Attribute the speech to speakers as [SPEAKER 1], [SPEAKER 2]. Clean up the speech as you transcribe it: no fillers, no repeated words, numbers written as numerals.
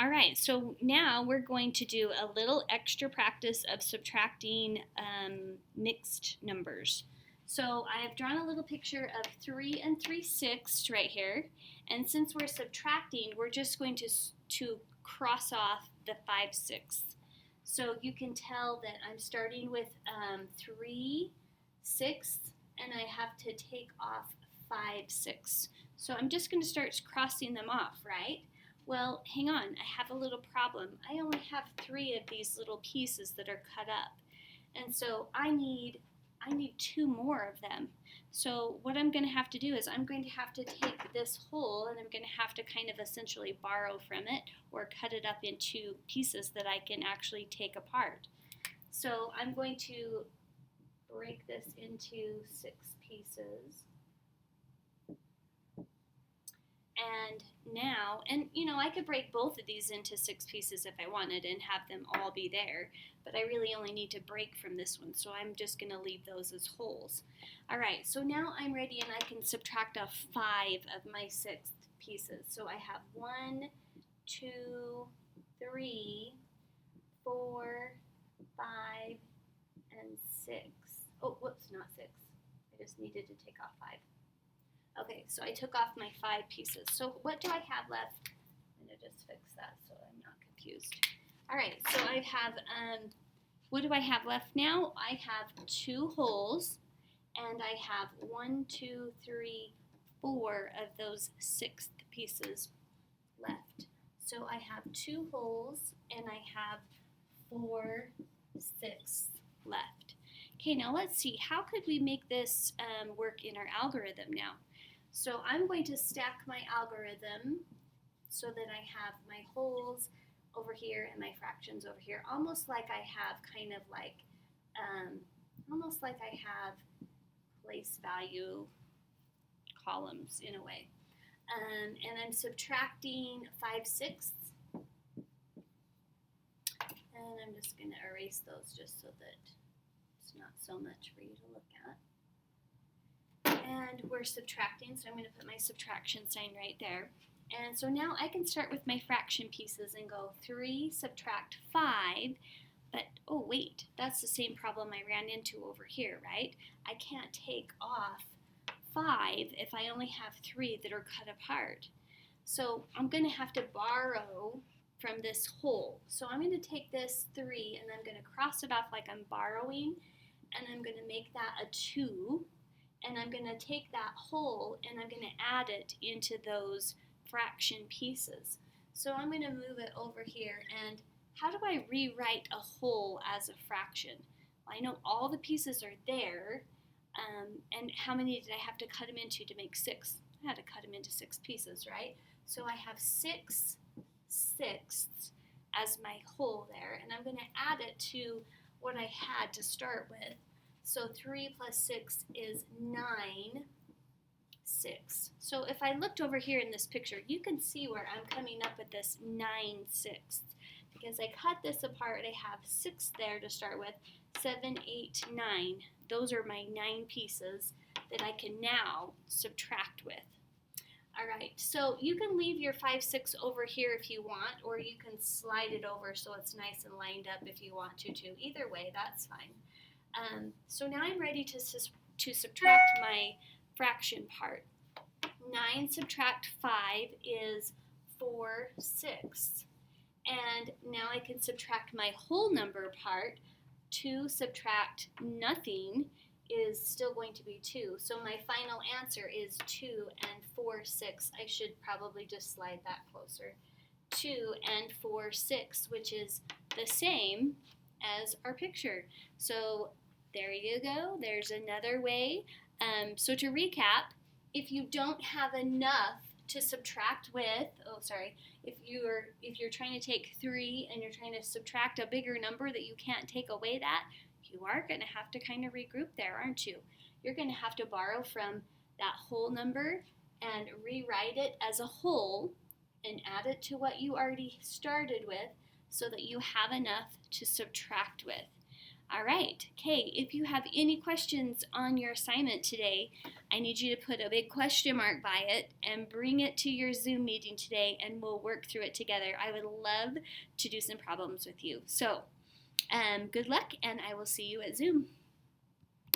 [SPEAKER 1] All right, so now we're going to do a little extra practice of subtracting mixed numbers. So I have drawn a little picture of 3 and 3/6 right here. And since we're subtracting, we're just going to cross off the 5/6. So you can tell that I'm starting with 3/6 and I have to take off 5/6. So I'm just going to start crossing them off, right? Well, hang on, I have a little problem. I only have 3 of these little pieces that are cut up. And so I need 2 more of them. So what I'm going to have to do is I'm going to have to take this whole and I'm going to have to kind of essentially borrow from it or cut it up into pieces that I can actually take apart. So I'm going to break this into 6 pieces. And now, I could break both of these into 6 pieces if I wanted and have them all be there, but I really only need to break from this one, so I'm just going to leave those as wholes. All right, so now I'm ready and I can subtract off 5 of my 6 pieces. So I have 1, 2, 3, 4, 5, and 6. Oh, whoops, not 6. I just needed to take off 5. Okay, so I took off my 5 pieces. So what do I have left? I'm going to just fix that so I'm not confused. All right, so I have, what do I have left now? I have 2 wholes, and I have 1, 2, 3, 4 of those 6th pieces left. So I have 2 wholes, and I have 4 6ths left. Okay, now let's see. How could we make this work in our algorithm now? So I'm going to stack my algorithm so that I have my wholes over here and my fractions over here, almost like I have place value columns in a way. And I'm subtracting 5/6. And I'm just going to erase those just so that it's not so much for you to look at. And we're subtracting, so I'm going to put my subtraction sign right there. And so now I can start with my fraction pieces and go 3 subtract 5, but oh wait, that's the same problem I ran into over here, right? I can't take off 5 if I only have 3 that are cut apart. So I'm going to have to borrow from this whole. So I'm going to take this 3 and I'm going to cross it off like I'm borrowing, and I'm going to make that a 2. And I'm going to take that whole and I'm going to add it into those fraction pieces. So I'm going to move it over here, and how do I rewrite a whole as a fraction? Well, I know all the pieces are there, and how many did I have to cut them into to make 6? I had to cut them into 6 pieces, right? So I have 6 sixths as my whole there, and I'm going to add it to what I had to start with. So 3 plus 6 is 9 6. So if I looked over here in this picture, you can see where I'm coming up with this 9 6. Because I cut this apart, I have 6 there to start with, 7, 8, 9. Those are my 9 pieces that I can now subtract with. All right, so you can leave your 5 6 over here if you want, or you can slide it over so it's nice and lined up if you want to too. Either way, that's fine. So now I'm ready to subtract my fraction part. 9 subtract 5 is 4 6. And now I can subtract my whole number part. 2 subtract nothing is still going to be 2. So my final answer is 2 and 4 6. I should probably just slide that closer. 2 and 4 6, which is the same as our picture. So there you go. There's another way. So to recap, if you don't have enough to subtract with, if you're trying to take 3 and you're trying to subtract a bigger number that you can't take away that, you are going to have to kind of regroup there, aren't you? You're going to have to borrow from that whole number and rewrite it as a whole and add it to what you already started with so that you have enough to subtract with. All right, okay, if you have any questions on your assignment today, I need you to put a big question mark by it and bring it to your Zoom meeting today, and we'll work through it together. I would love to do some problems with you. So, good luck, and I will see you at Zoom.